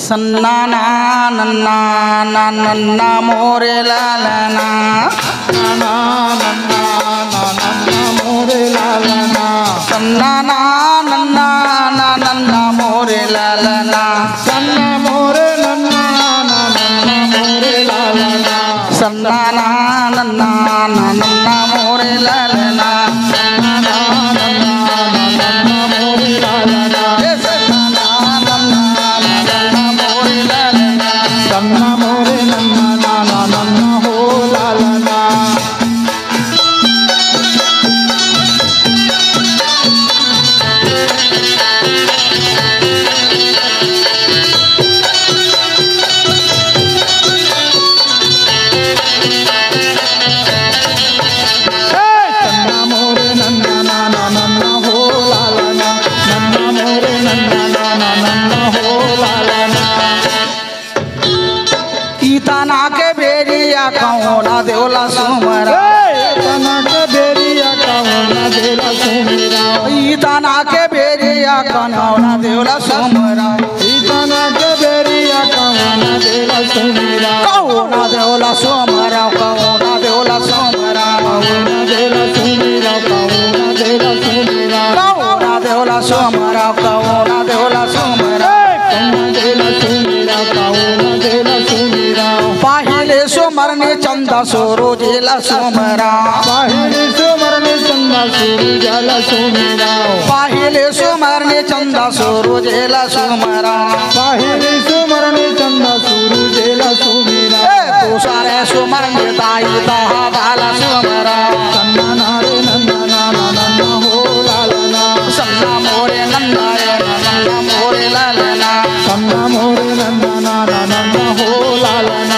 सन्ना ना नन्ना ना नन्ना मोरे लालना नन्ना नन्ना ना नन्ना मोरे लालना सन्ना ना नन्ना ना नन्ना मोरे लालना सन्ना मोरे नन्ना ना नन्ना मोरे लालना सन्ना ना नन्ना ना नन्ना मोरे लालना सन्ना ना नन्ना ना नन्ना मोरे लालना सन्ना मोरे नन्ना ना नन्ना हो लालना तना के बेरिया कौना देवला सुमरा तना के बेरिया कौना देवला सुमरा तना के बेरिया कौना देवला सुमरा तना के बेरिया कौना देवला सुमरा कौना देवला सुमरा कौना देवला सुमरा कौना देवला सुमरा कौना देवला सुमरा कौना देवला सुमरा कौना देवला सुमरा कौना देवला सुमरा कौना देवला सुमरा पाहिले सुमरने चंदा सोरो जेला सुमरा पाहिले सुमरने चंदा सोरो जेला सुमरा पाहिले सुमरने चंदा सोरो जेला सुमरा पाहिले सुमरने चंदा सोरो जेला सुमरा तू सारे सुमरने ताई दहा बाला सुमरा सन्ना नारे नन्ना ना नन्ना हो लालना सन्ना मोरे नन्ना नन्ना मोरे लालना सन्ना मोरे नन्ना ना नन्ना हो लालना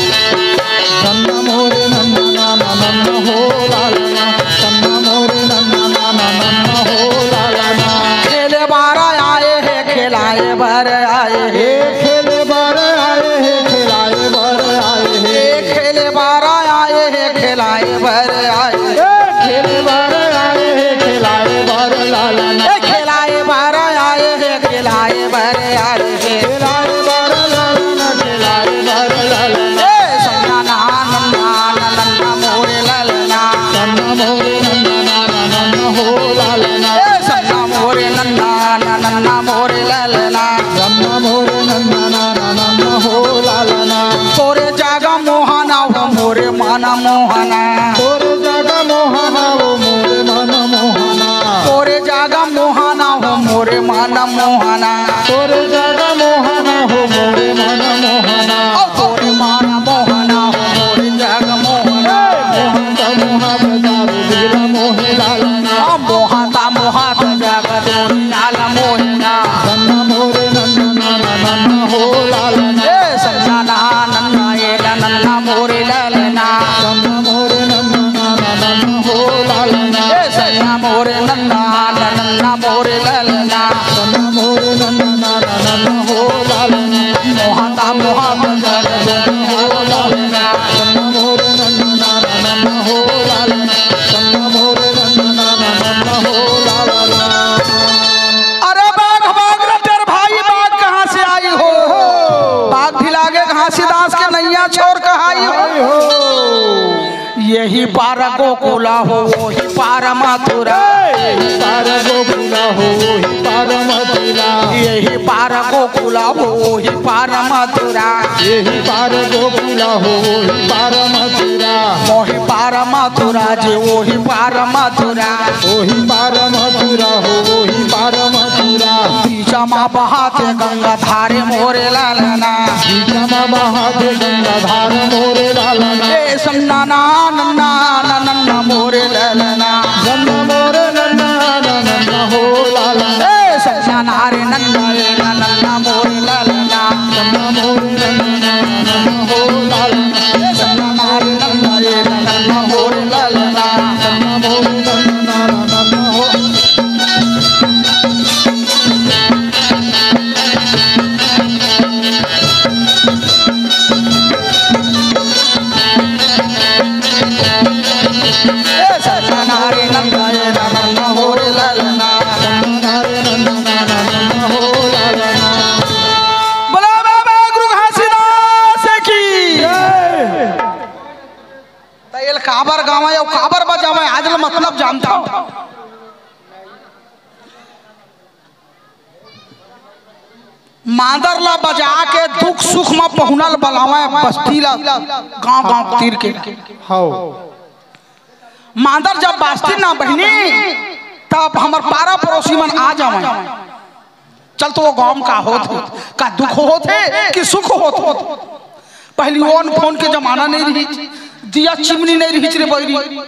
सन्ना मोरे नन्ना ना नन्ना हो लालना सन्ना मोरे नन्ना ना नन्ना हो लालना खेले बार आए है खिलाए भर आए है खेले बार आए है खिलाए बार आए है खेले बार आए है खिलाए भर आए खेले बार आए है खिलाए बार लालना खिलाए बार आए है खिलाए भर आए है खिलाए बार लालना खिलाए बार लालना सन्ना ना नन्ना नन्ना मोरे लालना सन्ना मोरे नन्ना ना नन्ना हो लालना सन्ना मोरे नन्ना नन्ना मोरे लालना सन्ना मोरे नन्ना ना नन्ना हो लालना तोरे जागा मोहना हो मोरे माना मोहना तोरे जागा मोहना हो मोरे मन मोहना तोरे जागा मोहना हो मोरे माना मोहना तोरे जागा मोहना हो मोरे मन मोहना तोरे माना मोहना हो मोरे जागा मोहना मोहता मोहा बजारो दिला मोहे लालना मोहता मोहता जागा तोरे नाला मोहना सन्ना मोरे नन्ना ना नन्ना हो लालना सन्ना ना नन्ना ये नन्ना मोरे लालना सन्ना मोरे नन्ना ना नन्ना हो लालना सन्ना मोरे नन्ना नन्ना मोरे लालना सन्ना मोरे नन्ना ना नन्ना हो लालना मोहता मोहता जागा तोरे हो लालना सन्ना मोरे नन्ना ना नन्ना हो लालना सन्ना मोरे नन्ना ना नन्ना हो लालना अरे बाघ बाघ रे तेरे भाई बाघ कहाँ से आई हो बाघ भिलागे घासीदास के नैया छोड़ कहाई हो यही पार गोकुला हो वही पार मथुरा पार गोकुला हो ही पार मथुरा यही पार गोकुला हो वही पार मथुरा यही पार गोकुला हो ही पार मथुरा वही पार मथुरा जी वही पार मथुरा वही पार मथुरा हो वही पार मथुरा बीचा माँ बहाते गंगा धारे मोरे लालना बीचमा बहाते गंगा धार मोरे लालना सन्ना ना नन्ना नन्ना मोरे लालना सन्ना मोरे नन्ना नन्ना हो लालना सन्ना नारे नन्ना नन्ना मोरे लालना सन्ना मोरे नन्ना नन्ना हो लालना सन्ना नारे नन्ना नन्ना मोरे लालना सन्ना मोरे नन्ना नन्ना हो मांदर ला बजा के दुख सुख में पहुनल बलावे बस्ती ला गांव गांव तीर के हाँ मांदर जब बास्ती ना बहनी तब हमर पारा पड़ोसी मन आ जावे चल तो वो गांव का होत का दुख होते कि सुख होत पहली ओन फोन के जमाना नहीं रही दिया चिमनी नहीं रही रे बैरी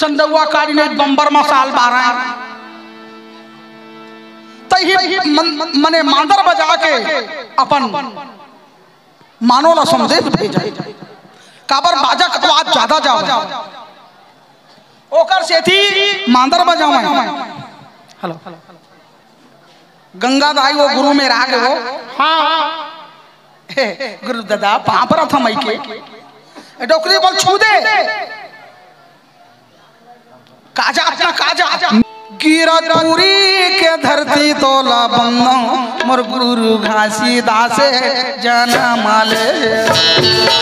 संदुआ कारी नहीं बम्बर मसाल बारा तही मने मांदर बजा के अपन मानो ला संदेश भेजा काबर बाजा का आवाज ज्यादा जाओ ओकर से थी मांदर बजावे हेलो गंगा दाई वो गुरु में राग वो हाँ गुरु दादा पापरा था मई के डोकरी बोल छू दे काजा अपना काजा गिरतपुरी के धरती तोला बन्नो मोर गुरु घासीदास जन्म ले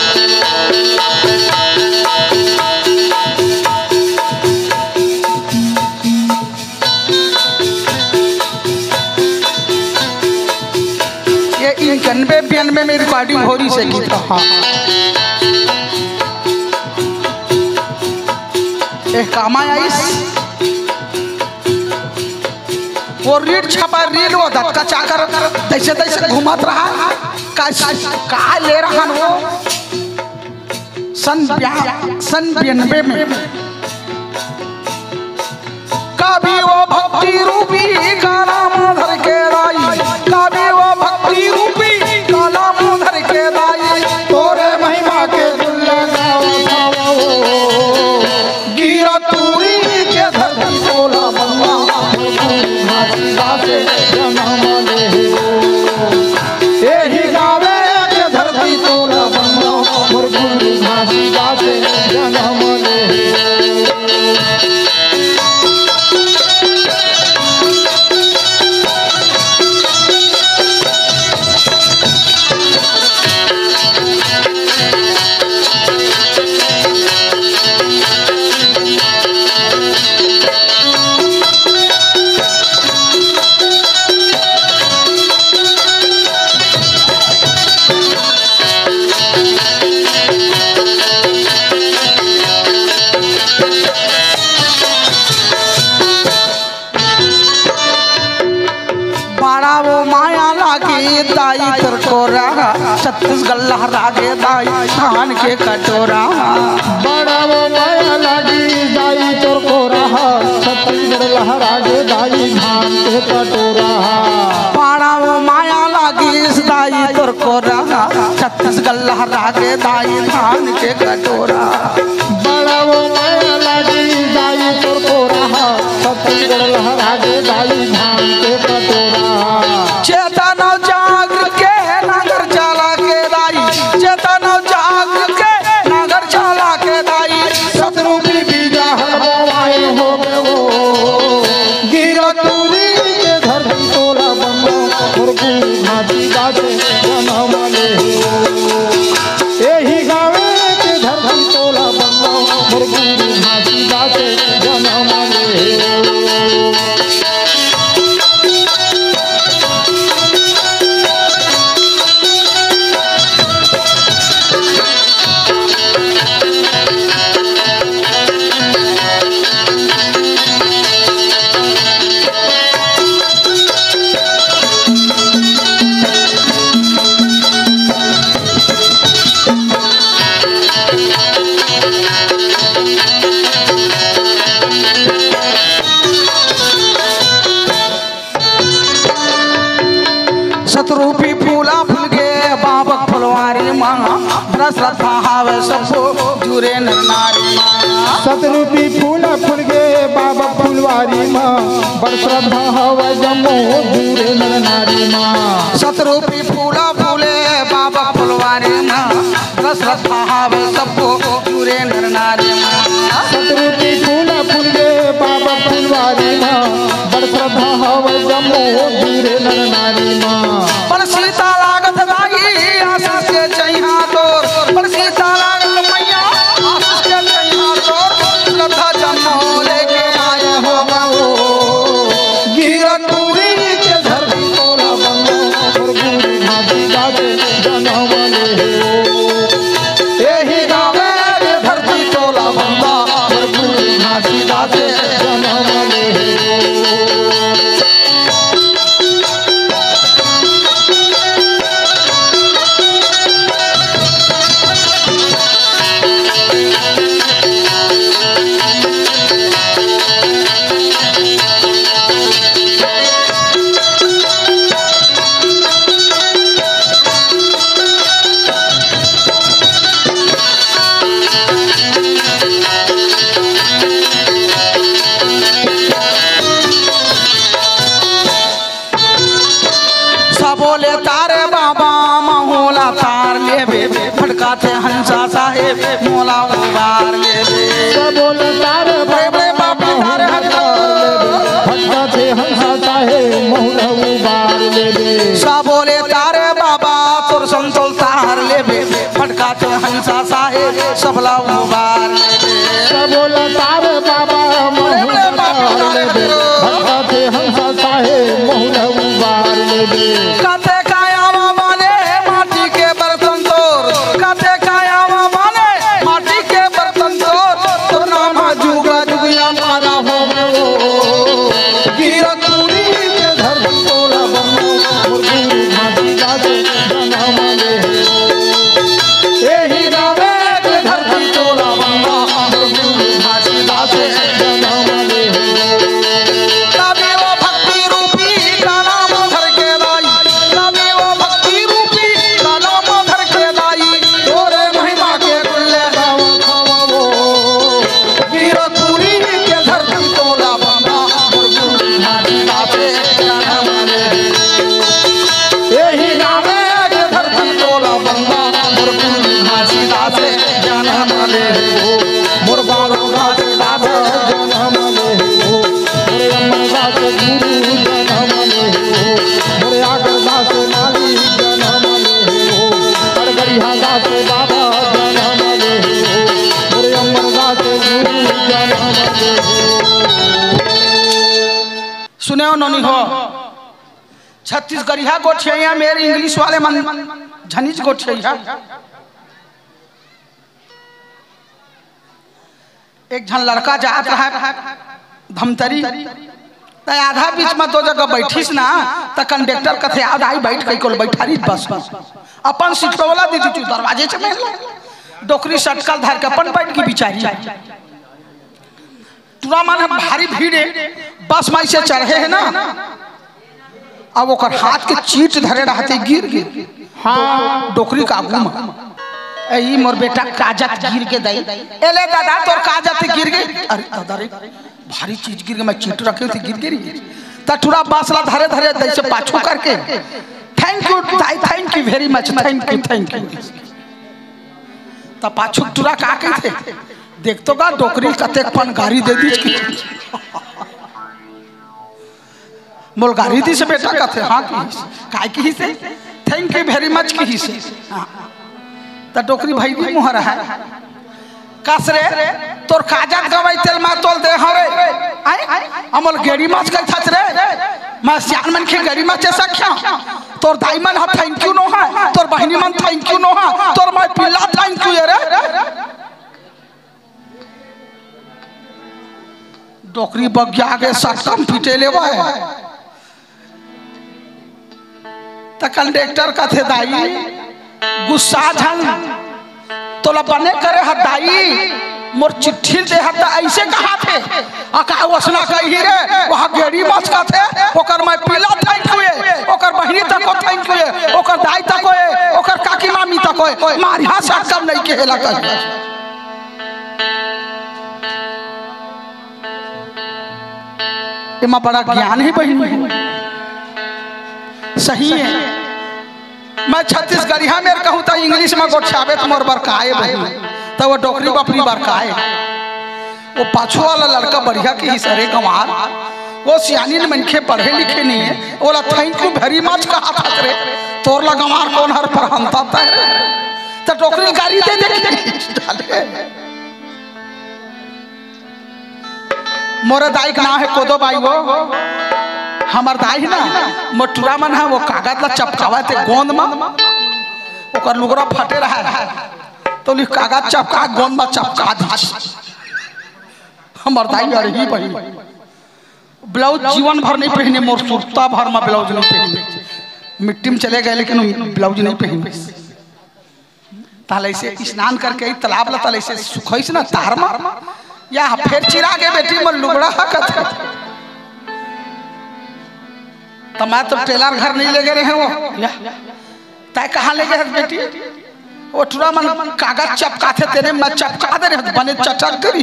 ये 91-92 में रिकॉर्डिंग हो रही से गीत हाँ एक कामा आइस वो रीड छपा रील वो धक्का चाकर तैसे तैसे घुमत रहा का ले रहा वो सन 92 में कभी वो भक्ति रूपी काला मुंह के दाई कभी वो भक्ति रूपी काला मुंह के दाई तोरे महिमा के गिरतपुरी के धरती तोला बन्नो जन्म ले यही गावे के धरती तोला बन्नो मोर गुरु घासीदास जन्म ले दाई तरकोरा छत्तीसगढ़ लहरागे दाई धान के कटोरा बड़ा वो माया लागी दाई तोर को रहा छत्तीसगढ़ लहरागे दाई धान के कटोरा पाड़ा वो माया लागी दाई तरकोरा छत्तीसगढ़ लहरागे दाई धान के कटोरा बड़ा वो माया लागी दाई तोर को रहा छत्तीसगढ़ लहरागे दाई धान के कटोरा चेतन जाग के नगर चला के दाई चेतन जाग के नगर चला के दाई शत्रुपी बीजा हलवाए हो गए वो गिरतपुरी के धरती तोला बन्नो मोर गुरु घासीदास जन्म ले यही गावे के धरती तोला बन्नो मोर गुरु घासीदास जन्म ले शत्रुपी फूला फूल के बाबक फुलवारी माँ श्रद्धा हावे सबको जुरे नारी माँ शत्रुपी फूल फूल गे बाबा फुलवारी माँ बड़ श्रद्धा हवा जम्मो दूरे नर नारी माँ शत्रुपी फूला फूले बाबा फुलवारी माँ श्रद्धा हावे सबको जुरे नारी माँ शत्रुपी फूल फूल गे बाबा फुलवारी माँ बड़ श्रद्धा हवा जम्मो दूरे नर नारी माँ पर सीता लागत दाई आशीष के चैहा तोर पर सीता लागत मैया आशीष के चैहा तोर श्रद्धा जन्म लेके आए हो गिरतपुरी के धरती तोला बन्नो मोर गुरु दास जन्म ले यही गावे रे धरती टोला बंदा मोर गुरु घासीदास जन्म ले बोले तारे बाबा महोला तार लेबे फटकाते हंसा साहेब मोला उबार लेबे बोले तारे बाबा तारे फटकाते हंसा साहेब मोला उबार लेबे सा बोले तारे बाबा तोर संतोल तार लेबे फटकाते हंसा साहेब सबला उबार लेबे बोले तारे बाबा मोला लेबे फटकाते हंसा साहेब मोला उबार लेबे कते कायावा माने माटी के बर्तन तोर कते कायावा माने माटी के बर्तन तोर तो नाम जुगा जुगिया मारा हो गिरतुरी के धरती टोला बंदा मोर गुरु घासीदास जन्म ले यही गावे के धरती टोला बंदा मोर गुरु घासीदास जन्म ले तबे वो भक्ति रूपी का नाम धर के लाई तबे वो भक्ति रूपी का नाम धर के लाई तोरे महिमा के कुल्ले गाव खावो गिरतुरी के धरती टोला बंदा मोर गुरु घासीदास जन्म ले यही गावे के धरती टोला बंदा मोर गुरु घासीदास जन्म ले मोर बाबा घासीदास जन्म ले मोरे अमरदास गुरु जन्म ले मोरे आगरदास माली जन्म ले गड़गड़िया दास बाबा जन्म ले मोरे अमरदास गुरु जन्म ले सुने हो नोनी हो छत्तीसगढ़िया गोठिया मेरे इंग्लिश वाले मन झनीच गोठिया एक झन लड़का जात रहा धमतरी त आधा बीच में दो जगह बैठीस ना त कंडक्टर कथे आधा ही बैठ के कोल बैठारी बस अपन सीटोला दीदी तू दरवाजे से में डोकरी सटकल धर के अपन बैठ की बिचारी तुरा मन भारी भीड़ है बस में से चढ़े है ना अब ओकर हाथ के चीट धरे रहते गिर गिर हाँ डोकरी काबू में ई मोर बेटा काजत गिर के दई एले दादा तोर काजत गिर गई अरे दादा रे भारी चीज गिर के मैं चीट रखे थे गिर गिरी त टुरा बासला धरे धरे दई से पाछू करके थैंक यू दाई थैंक यू वेरी मच थैंक यू त पाछू टुरा का के थे देख तो का डोकरी कतेक पन गाड़ी दे दी की मोल गाड़ी दी से बेटा कथे हां की काय की से थैंक यू वेरी मच की से हां त डोकरी भाई भी मुहर है कसरे तोर काजत गवाई तेल मा तोल दे हरे आई अमल गेड़ी माछ कर थाच रे मैं सियान मन के गेड़ी माछ ऐसा क्या तोर दाई मन हा थैंक यू नो है तोर बहिनी मन थैंक यू नो है तोर मैं पिल्ला थैंक यू रे डोकरी बग्या के सटकम पीटे लेवा है त कंडक्टर कथे दाई गुस्सा झन तोला बने करे हदाई मोर चिट्ठी दे हता ऐसे कहा थे अका वसना कही रे वहां गेड़ी माछ का थे ओकर मैं पिला थैंक यू ओकर बहिनी तक को थैंक यू ओकर दाई तक को ओकर काकी मामी तक को मार यहां से कम नहीं केला कर एमा बड़ा ज्ञान ही बहिनी सही है मैं छत्तीसगढ़िया में कहूँ तो इंग्लिश में गोठावे तो मोर बरकाए बहिनी तो वो डोकरी बपरी बरकाए वो पाछू वाला लड़का बढ़िया के हिसरे गंवार वो सियानी मनखे पढ़े लिखे नहीं है बोला थैंक यू वेरी मच कहा था रे तोर ला गंवार कौन हर पर हंता था तो डोकरी गाड़ी दे दे मोरे दाई का नाम है कोदो बाई वो हमार दाई ना मोटुरा मन है वो कागज ला चपकावा थे गोंद में ओकर लुगरा फटे रहा है तो लिख कागज चपका गोंद में चपका दी हमर दाई अरे ही बही ब्लाउज जीवन भर नहीं पहने मोर सुरता भर में ब्लाउज नहीं पहने मिट्टी में चले गए लेकिन ब्लाउज नहीं पहने ताले से स्नान करके तालाब ला ताले से सुखई से ना तार में या फिर चिरा के बेटी में लुगड़ा हकत तो मैं तो टेलर घर नहीं ले गए हैं वो तय कहाँ ले गए बेटी वो थोड़ा मन कागज चपका थे तेरे मैं चपका दे रहे बने चटक करी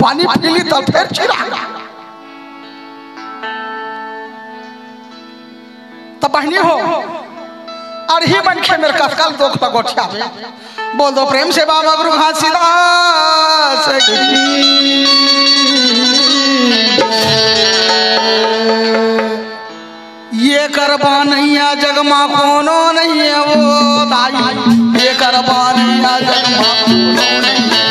पानी पीली तो फिर चिरा तो बहनी हो और ही मन के मेरे कल दो लगोटिया बोल दो प्रेम से बाबा गुरु घासीदास ये करबा नैया जगमा कोनो नहीं है वो दाई ये करबा नैया जगमा कोनो नहीं है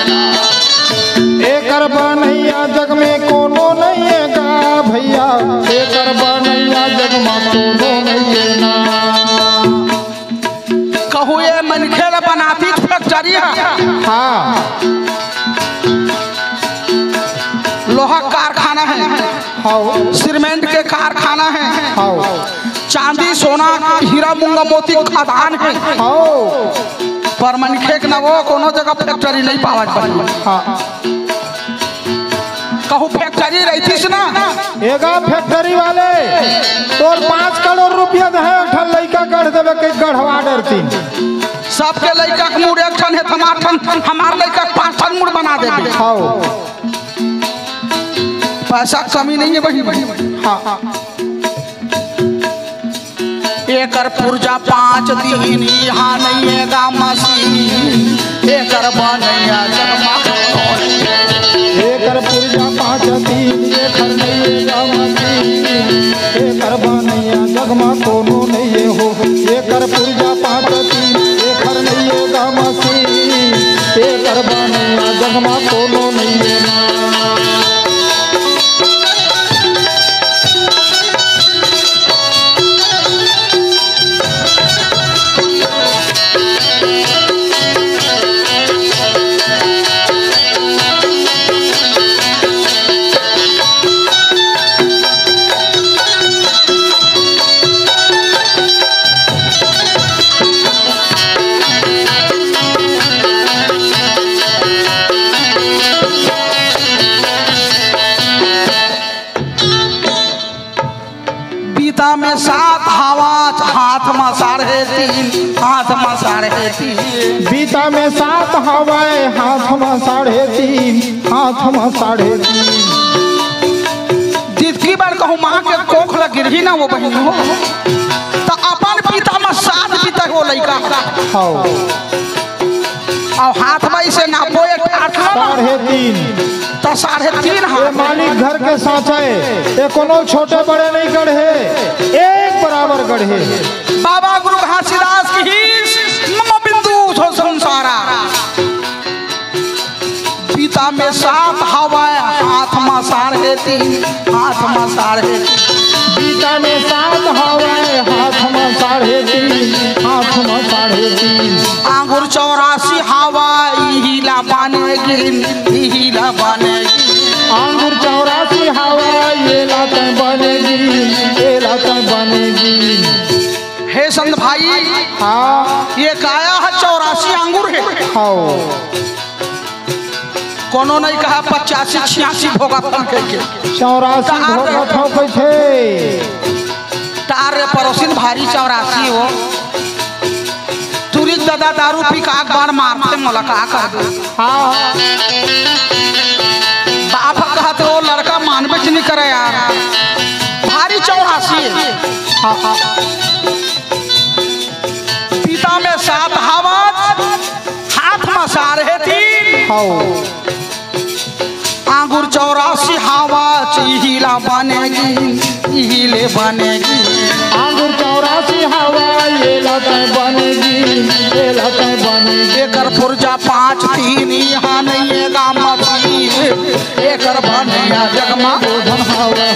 ये करबा नैया जग में कोनो नहीं है गा भैया ये करबा नैया जग में कोनो नहीं है ना कहू ये मनखेल बनाती फैक्ट्री है हाँ लोहा कारखाना है हाँ सीमेंट के कारखाना है हाँ चांदी सोना हीरा मूंगा मोती खदान है हाँ पर मनखे के ना वो कोनो जगह फैक्ट्री नहीं पावा जाती हाँ कहू फैक्ट्री रहती से ना एगा फैक्ट्री वाले तोर 5 करोड़ रुपया दे ठन लइका गढ़ देवे के गढ़वा डरती सबके लड़का के मुड़ एक ठन है हमार ठन हमार लड़का 5 ठन मुड़ बना देंगे हाँ पैसा कमी नहीं है बही हाँ एकर पुर्जा 5 दिन यहाँ नहीं है गा मसीन एकर बनैया जगमा एकर पुर्जा 5 दिन एकर नहीं गा मसीन एकर बनैया जगमा कोनो नहीं है हो एकर पुर्जा 5 दिन एकर नहीं गा मसीन एकर बनैया जगमा कोनो नहीं है ना में 7 हवा हाथ में 3.5 हाथ में 3.5 बीता में 7 हवाएं हाथ में 3.5 हाथ में 3.5 जितकी बार कहूँ माँ के कोख लग गिरही ना वो बहन हो तो अपन पिता में 7 पिता वो लड़का और हाथ में इसे नापो 3.5 तो 3.5 हाथ मालिक घर के साथ है ये कोनो छोटे बड़े नहीं गढ़े एक बराबर गढ़े बाबा गुरु घासीदास की नम बिंदु छो संसारा पिता में 7 हवा हाथ में 3.5 हाथ में 3.5 पिता में 7 हवा हाथ में 3.5 हाथ में 3.5 आंगुर 84 हवा हीला बनेगी हीला बनेगी आंगुर 84 हवा ये लाते बनेगी ये लाते बनेगी हे संत भाई हाँ ये काया है 84 अंगूर है हाँ कोनो नहीं कहा 85-86 भोगा फल के 84 भोगा ठोकै छे तार रे पड़ोसिन भारी 84 हो तुरी दादा दारू पी का बार मारते मुलाकात कर दे हाँ बाप कहत हो लड़का मानबे नहीं करे यार भारी 84 हाँ पिता में 7 हवा हाथ में 3.5 हाँ आंगुर 84 हवा हीला बनेगी हीले बनेगी आंगुर 84 हवा ये लाते बनेगी ये लाते बनेगी एकर पुर्जा 5-3 यहाँ नहीं है गामी एकर बनैया जगमा धन हवा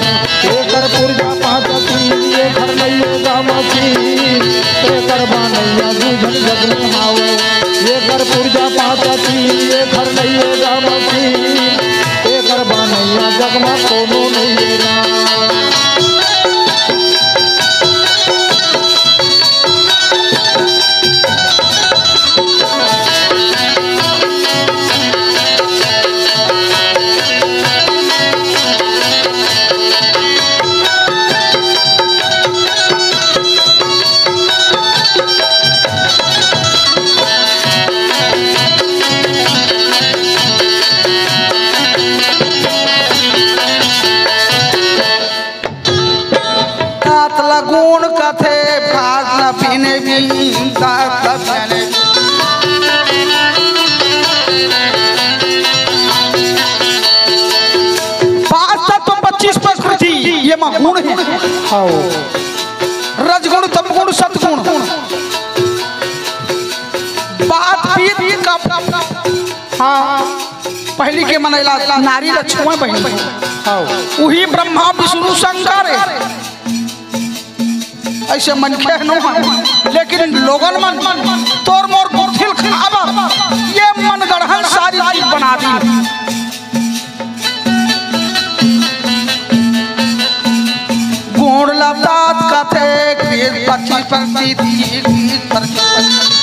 एकर पुर्जा 5-3 एकर नहीं गा मसीन एकर बनैया दूधन जग में हावे एकर पुरजा पाँच तीन ये घर नहीं गामसी एकर बनैया जग में कोनो नहीं गुण कथे फासला पीने भी तो 25 प्रकृति ये गुण है रजगुण तमगुण सतगुण बात पीत का हाँ पहली के मनैला नारी लक्ष्मण बहन वही ब्रह्मा विष्णु शंकर ऐसे मन के न लेकिन लोगन मन तोर मोर बुथिल खावा ये मन गढ़न सारी चीज बना दी गुण लतात कथे वीर 25%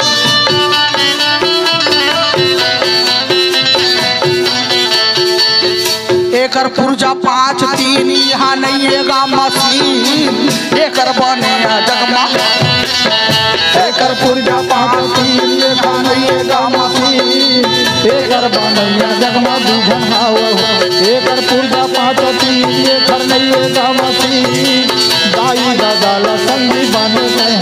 एकर पुरजा 5 3 यहाँ नहीं है मसीन एकर बने जगमा एकर पुरजा 5 3 यहाँ नहीं है मसीन एकर बने जगमा दूधन हावे एकर पुरजा 5 3 एकर नहीं है मसीन दाई दादा ला संगी बने हैं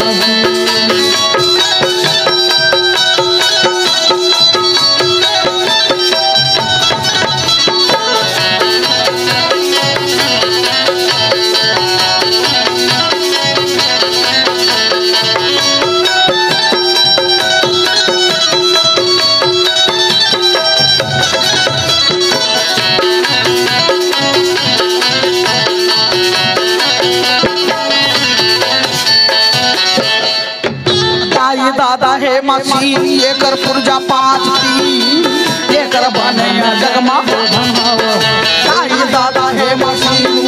दादा है मसीन एकर पुरजा 5 3 एकर बने जगमा दादा है मसीन